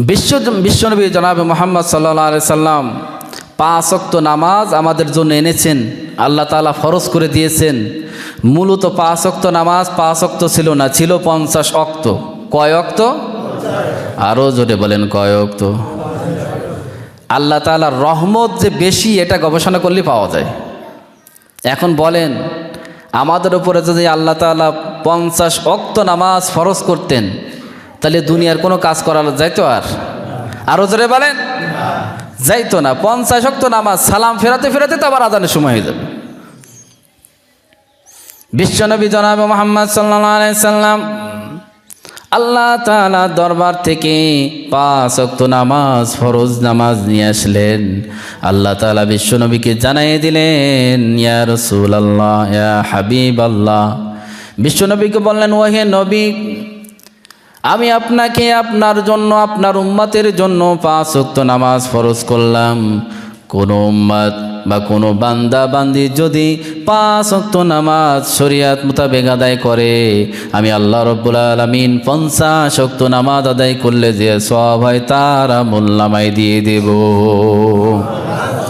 বিশ্বনবী জনাবে মুহাম্মদ সাল্লাল্লাহু আলাইহি সাল্লাম 5 ওয়াক্ত নামাজ আমাদের জন্য এনেছেন, আল্লাহ তাআলা ফরজ করে দিয়েছেন। মূলত 5 ওয়াক্ত নামাজ 5 ওয়াক্ত ছিল না, ছিল 50 ওয়াক্ত। কয় ওয়াক্ত? আরও জোরে বলেন, কয় ওয়াক্ত? আল্লাহ তাআলার রহমত যে বেশি এটা গবেষণা করলে পাওয়া যায়। এখন বলেন, আমাদের উপরে যদি আল্লাহ তাআলা 50 ওয়াক্ত নামাজ ফরজ করতেন, তাহলে দুনিয়ার কোনো কাজ করা যাইতো? আরও জোরে বলেন, যাইতো না। 50 ওয়াক্ত নামাজ সালাম ফেরাতে ফেরাতে তো আবার আজানের সময় হয়ে যাবে। বিশ্বনবী জনাবে মুহাম্মদ সাল্লাল্লাহু আলাইহি সাল্লাম আল্লাহ তাআলা দরবার থেকে 5 ওয়াক্ত নামাজ, ফরজ নামাজ নিয়ে আসলেন। আল্লাহ তাআলা বিশ্বনবীকে জানিয়ে দিলেন, ইয়া রাসূলুল্লাহ, ইয়া হাবিবাল্লাহ। বিশ্বনবীকে বললেন, ওহে নবী, আমি আপনাকে আপনার জন্য, আপনার উম্মতের জন্য 5 ওয়াক্ত নামাজ ফরজ করলাম। কোনো উম্মত বা কোনো বান্দা বান্দি যদি 5 ওয়াক্ত নামাজ শরীয়ত মোতাবেক আদায় করে, আমি আল্লাহ রাব্বুল আলামিন 50 ওয়াক্ত নামাজ আদায় করলে যে সওয়াব হয় তার আমল নামায় দিয়ে দেব।